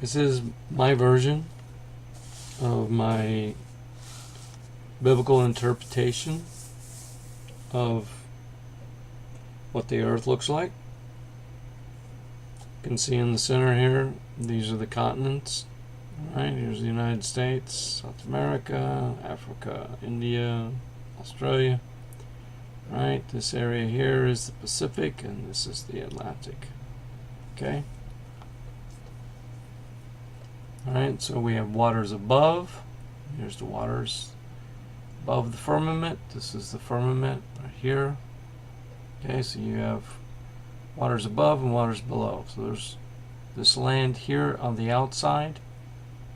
This is my version of my biblical interpretation of what the earth looks like. You can see in the center here, these are the continents. Right, here's the United States, South America, Africa, India, Australia. Right, this area here is the Pacific, and this is the Atlantic. Okay. Alright, so we have waters above. Here's the waters above the firmament. This is the firmament right here. Okay, so you have waters above and waters below. So there's this land here on the outside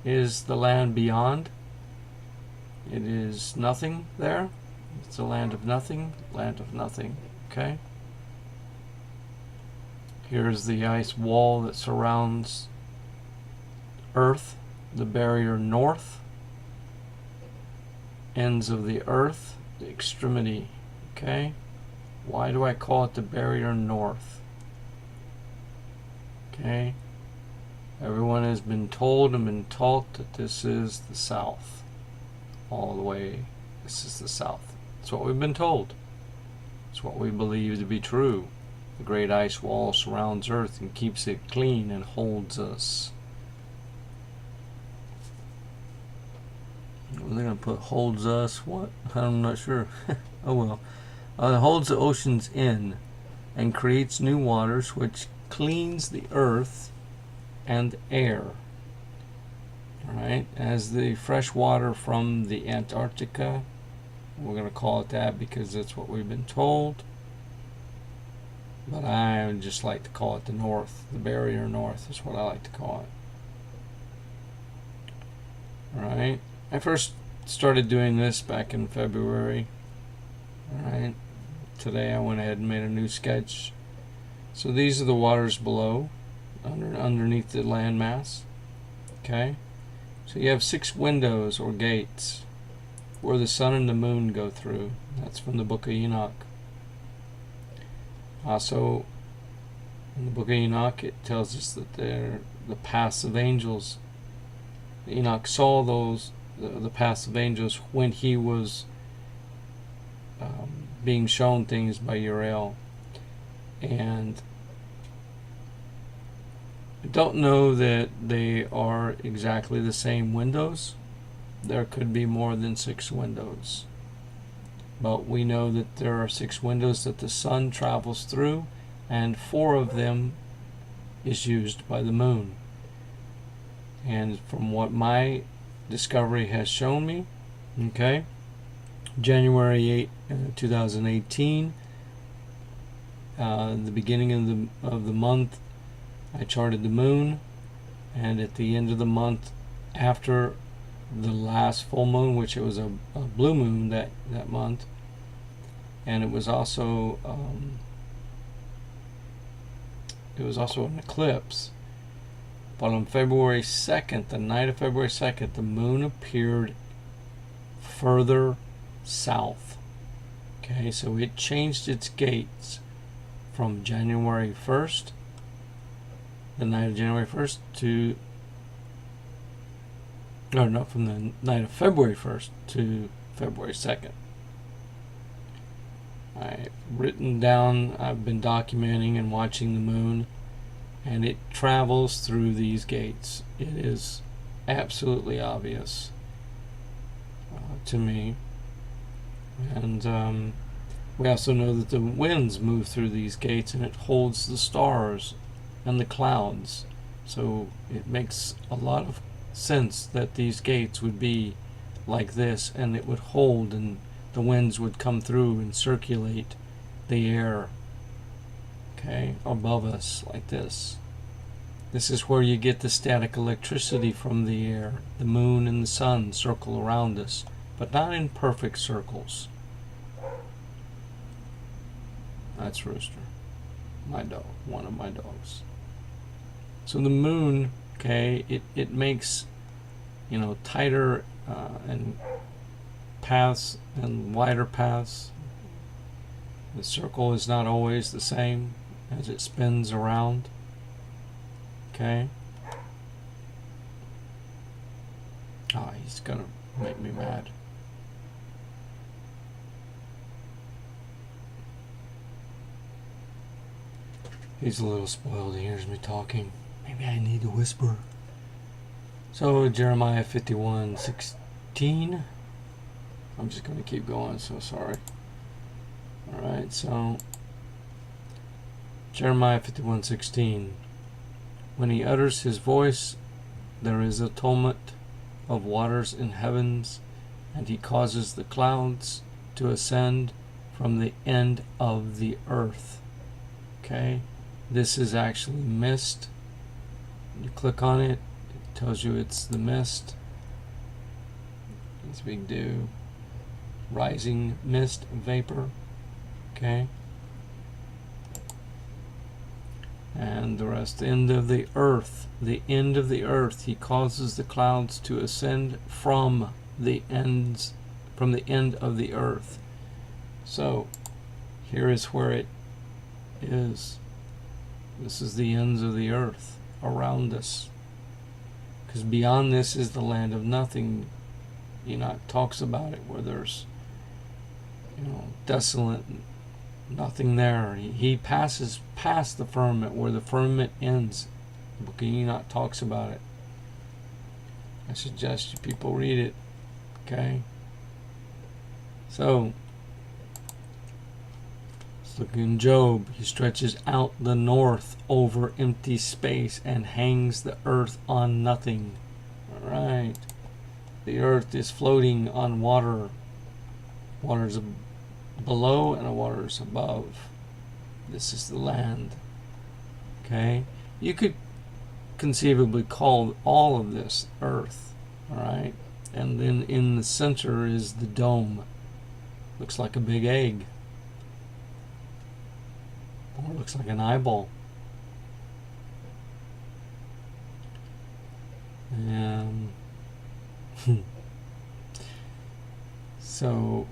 is the land beyond. It is nothing there. It's a land of nothing, okay? Here's the ice wall that surrounds Earth, the barrier north, ends of the Earth, the extremity, okay? Why do I call it the barrier north? Okay? Everyone has been told and been taught that this is the south. All the way, this is the south. That's what we've been told. It's what we believe to be true. The great ice wall surrounds Earth and keeps it clean and holds us. Are they going to put holds us? What? I'm not sure. Oh well. It holds the oceans in and creates new waters, which cleans the earth and air. Alright, as the fresh water from the Antarctica, we're going to call it that because that's what we've been told, but I just like to call it the north, the barrier north is what I like to call it. Alright, I first started doing this back in February. Alright, today I went ahead and made a new sketch. So these are the waters below, underneath the landmass. Okay, so you have 6 windows or gates where the sun and the moon go through. That's from the book of Enoch. Also, in the book of Enoch, it tells us that they're the paths of angels. Enoch saw those, the paths of angels, when he was being shown things by Uriel. And I don't know that they are exactly the same windows. There could be more than 6 windows. But we know that there are 6 windows that the sun travels through, and 4 of them is used by the moon. And from what my discovery has shown me, okay, January 8, 2018, the beginning of the month, I charted the moon, and at the end of the month, after the last full moon, which it was a blue moon that month, and it was also an eclipse. But on February 2nd, the night of February 2nd, the moon appeared further south. Okay, so it changed its gates from January 1st, the night of January 1st, to, no, from the night of February 1st to February 2nd. I've written down, I've been documenting and watching the moon, and it travels through these gates. It is absolutely obvious to me. And we also know that the winds move through these gates, and it holds the stars and the clouds. So it makes a lot of sense that these gates would be like this, and it would hold, and the winds would come through and circulate the air, okay, above us like this. This is where you get the static electricity from the air. The moon and the sun circle around us, but not in perfect circles. That's Rooster, my dog, one of my dogs. So the moon, okay, it makes, tighter and paths and wider paths. The circle is not always the same as it spins around. Okay. He's gonna make me mad. He's a little spoiled. He hears me talking. Maybe I need to whisper. So Jeremiah 51:16. I'm just going to keep going, so sorry. Alright, so Jeremiah 51:16. When he utters his voice, there is a tumult of waters in heavens, and he causes the clouds to ascend from the end of the earth. Okay, this is actually mist. You click on it, it tells you it's the mist. It's big dew. Rising mist, vapor. Okay. And the rest, end of the earth. The end of the earth. He causes the clouds to ascend from the end of the earth. So here is where it is. This is the ends of the earth around us. Because beyond this is the land of nothing. Enoch talks about it, where there's, desolate, nothing there. He passes past the firmament, where the firmament ends. The book of Enoch talks about it. I suggest you people read it. Okay? So, let's look in Job. He stretches out the north over empty space and hangs the earth on nothing. Alright. The earth is floating on water. Water's below and the water's above. This is the land. Okay? You could conceivably call all of this earth. Alright? And then in the center is the dome. Looks like a big egg. Or looks like an eyeball. And so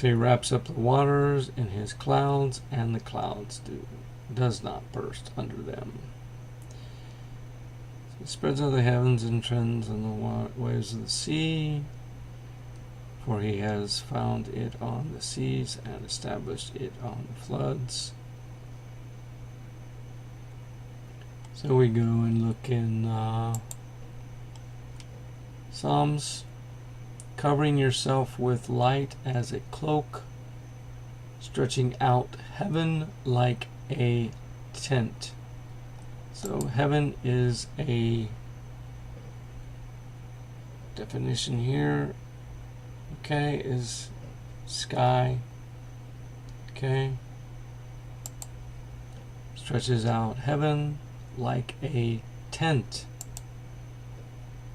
he wraps up the waters in his clouds, and the clouds does not burst under them. So he spreads out the heavens and treads on the waves of the sea, for he has found it on the seas and established it on the floods. So we go and look in Psalms. Covering yourself with light as a cloak, stretching out heaven like a tent. So heaven is a definition here. Okay, is sky. Okay. Stretches out heaven like a tent.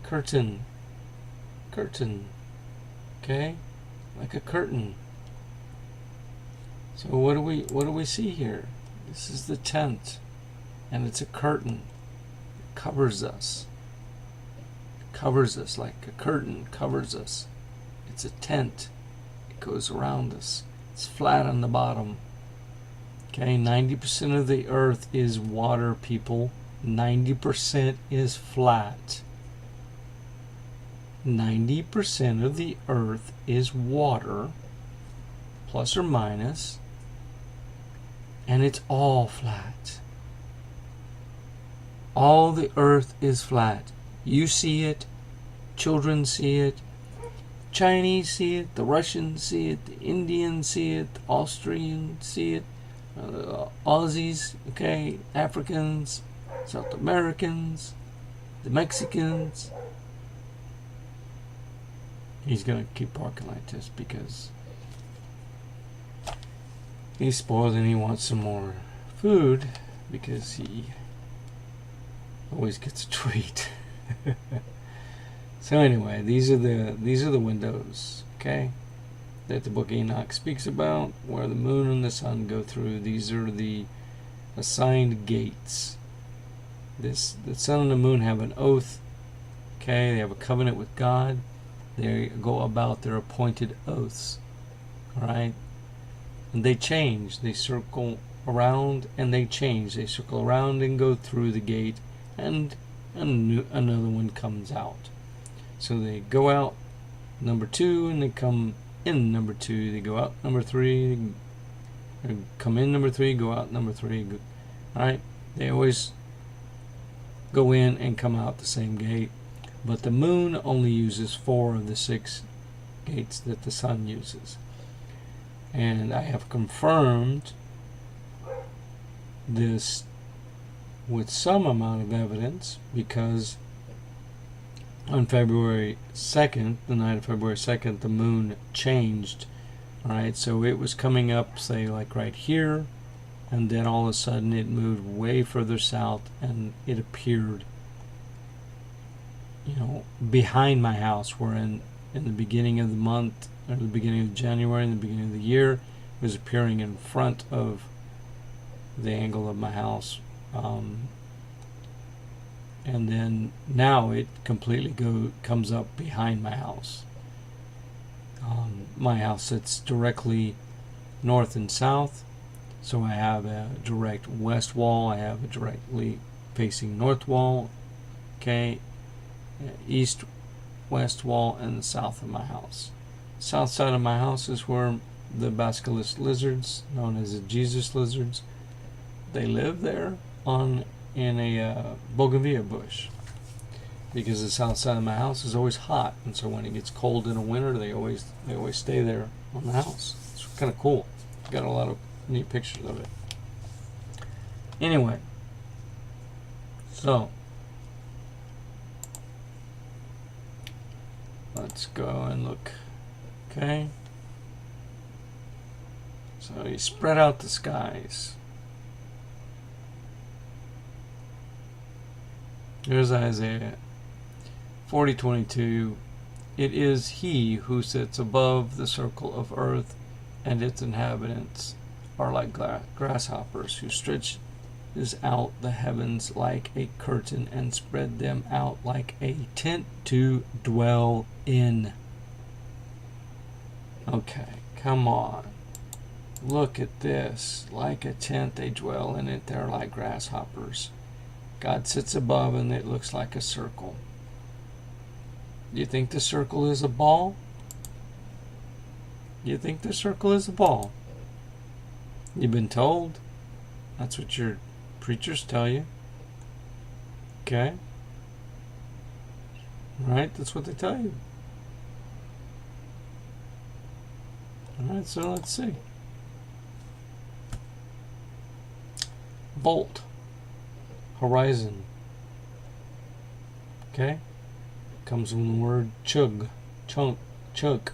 Curtain. Okay, like a curtain. So what do we see here? This is the tent, and it's a curtain. It covers us. It covers us like a curtain covers us. It's a tent. It goes around us. It's flat on the bottom. Okay, 90% of the earth is water, people. 90% is flat. 90% of the earth is water, plus or minus, and it's all flat. All the earth is flat. You see it, children see it, Chinese see it, the Russians see it, the Indians see it, the Austrians see it, Aussies, okay, Africans, South Americans, the Mexicans. He's going to keep barking like this because he's spoiled and he wants some more food because he always gets a treat. So anyway, these are the windows, okay, that the book of Enoch speaks about, where the moon and the sun go through. These are the assigned gates. The sun and the moon have an oath, okay, they have a covenant with God. They go about their appointed oaths. Alright? And they change. They circle around and they change. They circle around and go through the gate, and another one comes out. So they go out number 2 and they come in number 2. They go out number 3, come in number 3, go out number 3. Alright? They always go in and come out the same gate. But the moon only uses 4 of the 6 gates that the sun uses. And I have confirmed this with some amount of evidence, because on February 2nd, the night of February 2nd, the moon changed. Alright, so it was coming up, say, like right here, and then all of a sudden it moved way further south and it appeared, behind my house, where in the beginning of the month, or the beginning of January, in the beginning of the year, it was appearing in front of the angle of my house. And then now it completely comes up behind my house. My house sits directly north and south, so I have a direct west wall, I have a directly facing north wall, okay, east west wall, and the south of my house. South side of my house is where the basilisk lizards, known as the Jesus lizards, they live there in a bougainvillea bush, because the south side of my house is always hot, and so when it gets cold in the winter, they always stay there on the house. It's kind of cool. Got a lot of neat pictures of it. Anyway, so let's go and look. Okay, so you spread out the skies. There's Isaiah 40:22. It is he who sits above the circle of earth, and its inhabitants are like grasshoppers, who stretches out the heavens like a curtain and spread them out like a tent to dwell in. Okay, come on. Look at this. Like a tent, they dwell in it. They're like grasshoppers. God sits above and it looks like a circle. Do you think the circle is a ball? You think the circle is a ball? You've been told. That's what your preachers tell you. Okay? Right? That's what they tell you. Alright, so let's see. Volt. Horizon. Okay? Comes from the word chug. Chug. Chug.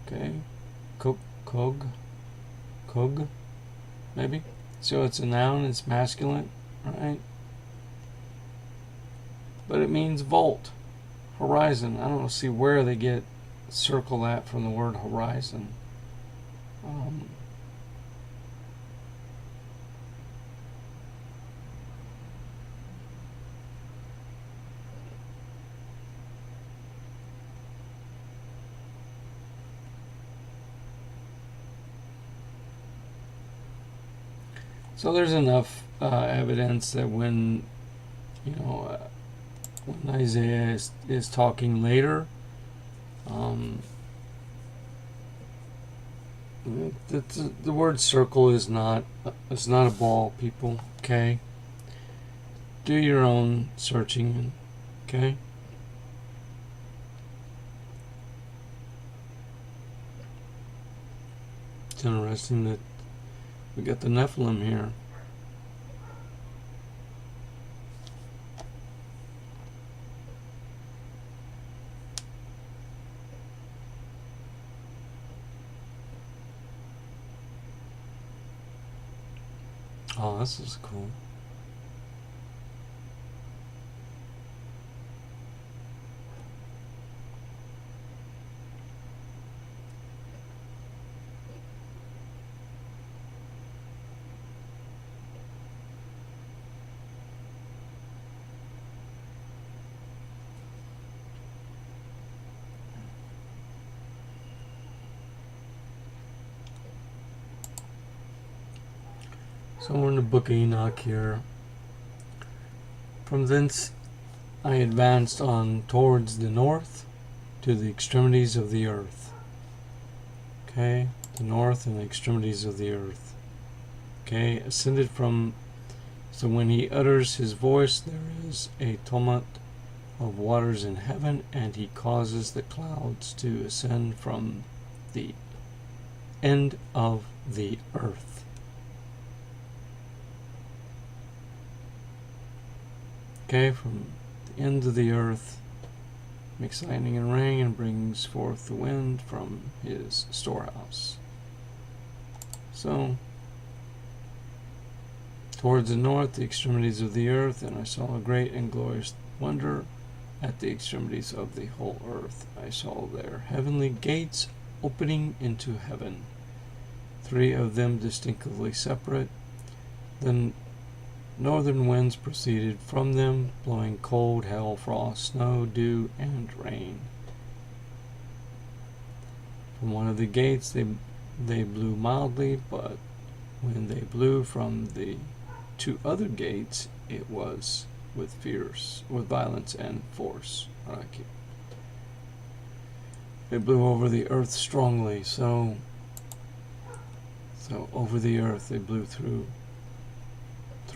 Okay? Cog. Maybe? So it's a noun, it's masculine, right? But it means volt. Horizon. I don't see where they get circle that from the word horizon. So there's enough evidence that when Isaiah is talking later, the word circle is not a ball, people. Okay, do your own searching. Okay. It's interesting that we got the Nephilim here. Oh, this is cool. So we're in the book of Enoch here. From thence I advanced on towards the north to the extremities of the earth. Okay, the north and the extremities of the earth. Okay, ascended from, so when he utters his voice, there is a tumult of waters in heaven, and he causes the clouds to ascend from the end of the earth. Okay, from the end of the earth, makes lightning and rain, and brings forth the wind from his storehouse. So, towards the north, the extremities of the earth, and I saw a great and glorious wonder at the extremities of the whole earth. I saw there heavenly gates opening into heaven, 3 of them distinctly separate. Then northern winds proceeded from them, blowing cold, hail, frost, snow, dew, and rain. From one of the gates they blew mildly, but when they blew from the 2 other gates, it was with violence and force. It blew over the earth strongly, so over the earth they blew through,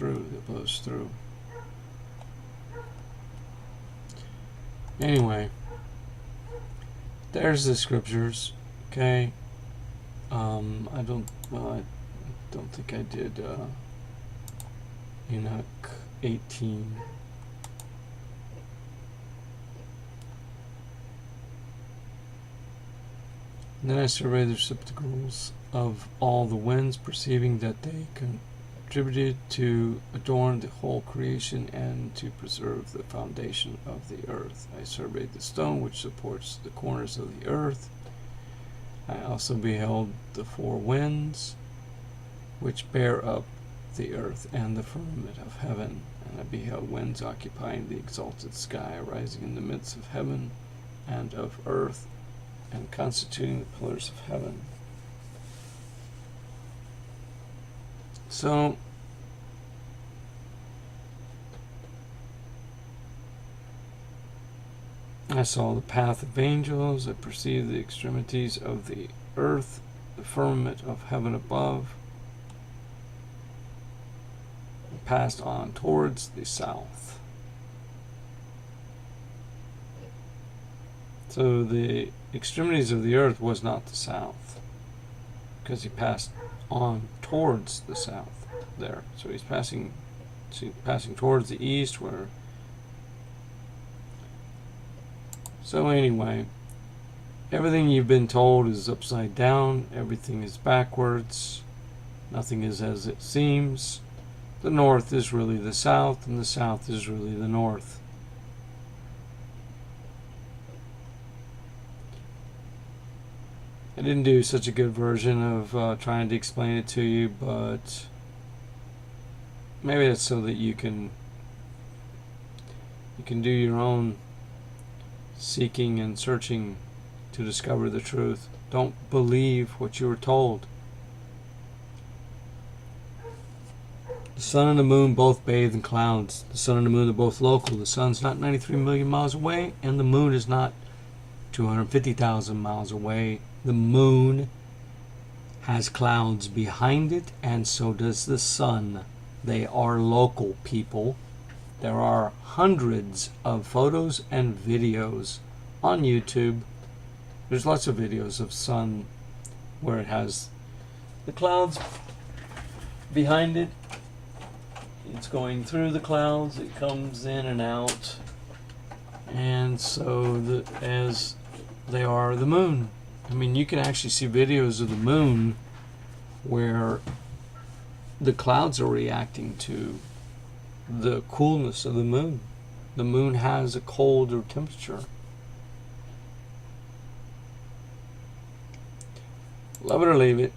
it blows through. Anyway, there's the scriptures. Okay, I don't think I did Enoch 18. And then I surveyed the receptacles of all the winds, perceiving that they contributed to adorn the whole creation and to preserve the foundation of the earth. I surveyed the stone which supports the corners of the earth. I also beheld the 4 winds which bear up the earth and the firmament of heaven, and I beheld winds occupying the exalted sky, rising in the midst of heaven and of earth, and constituting the pillars of heaven. So, I saw the path of angels, I perceived the extremities of the earth, the firmament of heaven above, and passed on towards the south. So the extremities of the earth was not the south, because he passed on towards the south there. So he's passing towards the east, where. So anyway, everything you've been told is upside down. Everything is backwards. Nothing is as it seems. The north is really the south, and the south is really the north. I didn't do such a good version of trying to explain it to you, but maybe that's so that you can do your own seeking and searching to discover the truth. Don't believe what you were told. The sun and the moon both bathe in clouds. The sun and the moon are both local. The sun's not 93 million miles away, and the moon is not 250,000 miles away. The moon has clouds behind it, and so does the sun. They are local, people. There are hundreds of photos and videos on YouTube. There's lots of videos of sun where it has the clouds behind it. It's going through the clouds. It comes in and out. And so as they are the moon. I mean, you can actually see videos of the moon where the clouds are reacting to the coolness of the moon. The moon has a colder temperature. Love it or leave it.